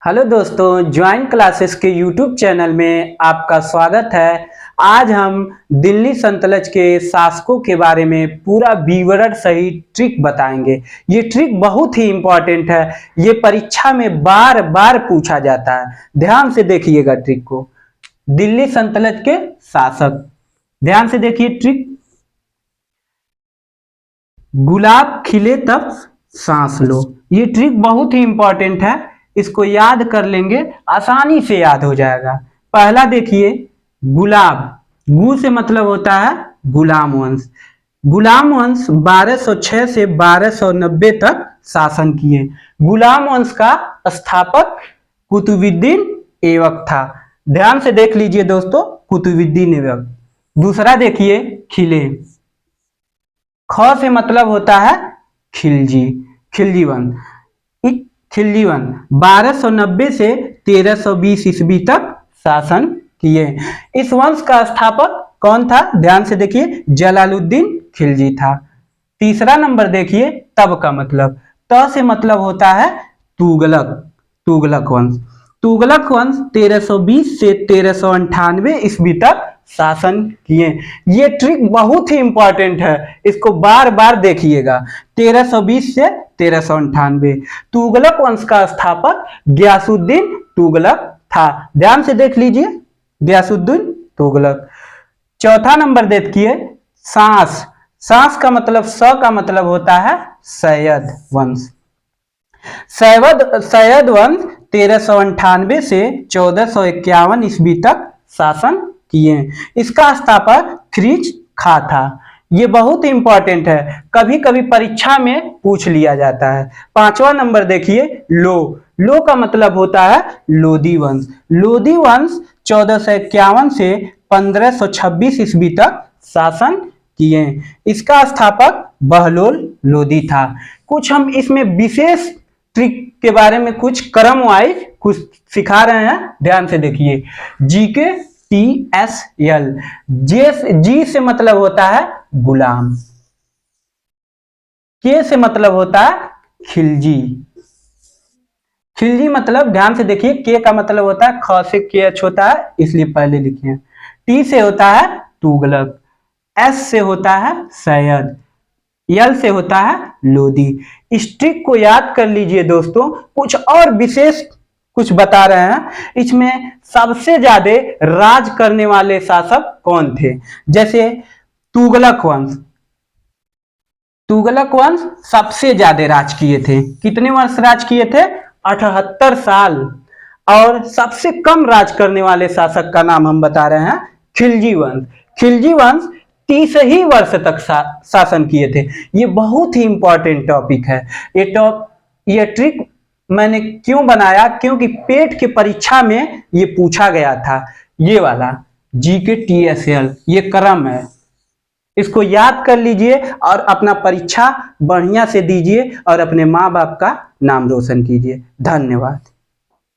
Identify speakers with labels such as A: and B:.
A: Hello दोस्तों, join classes के YouTube channel में आपका स्वागत है। आज हम दिल्ली सल्तनत के शासकों के बारे में पूरा विवरण सहित ट्रिक बताएंगे। ये ट्रिक बहुत ही इम्पोर्टेंट है। ये परीक्षा में बार बार पूछा जाता है। ध्यान से देखिएगा ट्रिक को। दिल्ली सल्तनत के शासक, ध्यान से देखिए ट्रिक। गुलाब खिले तब सांस लो। ये ट्रिक बहुत ही इम्पोर्टेंट है। इसको याद कर लेंगे, आसानी से याद हो जाएगा। पहला देखिए, गुलाब, गु से मतलब होता है गुलाम वंश। गुलाम वंश 1206 से 1290 तक शासन किए। गुलाम वंश का स्थापक कुतुबुद्दीन ऐबक था। ध्यान से देख लीजिए दोस्तों, कुतुबुद्दीन ऐबक। दूसरा देखिए, खिले, ख से मतलब होता है खिलजी, खिलजी वंश। खिलजी वंश 1290 से 1320 ईस्वी तक शासन किए। इस वंश का स्थापक कौन था? ध्यान से देखिए, जलालुद्दीन खिलजी था। तीसरा नंबर देखिए, तब का मतलब, त से मतलब होता है तुगलक, तुगलक वंश। तुगलक वंश 1320 से 1398 ईस्वी तक शासन किए। ये ट्रिक बहुत ही इंपॉर्टेंट है, इसको बार बार देखिएगा। 1320 से 1398। तुगलक वंश का स्थापक गयासुद्दीन तुगलक था। ध्यान से देख लीजिए, गयासुद्दीन तुगलक। चौथा नंबर देखिए, सांस। सांस का मतलब, स का मतलब होता है सैयद वंश। सैयद वंश 1398 से 1451 ईस्वी तक शासन किए। इसका स्थापक ख्रीज खा था। ये बहुत इंपॉर्टेंट है, कभी कभी परीक्षा में पूछ लिया जाता है। पांचवा नंबर देखिए, लो। लो का मतलब होता है लोधी वंश। लोधी वंश 1451 से 1526 ईस्वी तक शासन किए। इसका स्थापक बहलोल लोधी था। कुछ हम इसमें विशेष ट्रिक के बारे में कुछ क्रम वाइज कुछ सिखा रहे हैं। ध्यान से देखिए, जीके TSL। जी से मतलब होता है गुलाम, के से मतलब होता है खिलजी। खिलजी मतलब, ध्यान से देखिए, के का मतलब होता है, ख से के एच होता है इसलिए पहले लिखे। टी से होता है तुगलक, एस से होता है सैयद, यल से होता है लोधी। इस ट्रिक को याद कर लीजिए दोस्तों। कुछ और विशेष कुछ बता रहे हैं। इसमें सबसे ज्यादा राज करने वाले शासक कौन थे? जैसे तुगलक वंश, तुगलक वंश सबसे ज्यादा राज किए थे। कितने वर्ष राज किए थे? 78 साल। और सबसे कम राज करने वाले शासक का नाम हम बता रहे हैं, खिलजी वंश। खिलजी वंश 30 ही वर्ष तक शासन किए थे। ये बहुत ही इंपॉर्टेंट टॉपिक है। ये ट्रिक मैंने क्यों बनाया? क्योंकि पेट के परीक्षा में ये पूछा गया था। ये वाला जीके TSL, ये क्रम है। इसको याद कर लीजिए और अपना परीक्षा बढ़िया से दीजिए और अपने माँ बाप का नाम रोशन कीजिए। धन्यवाद।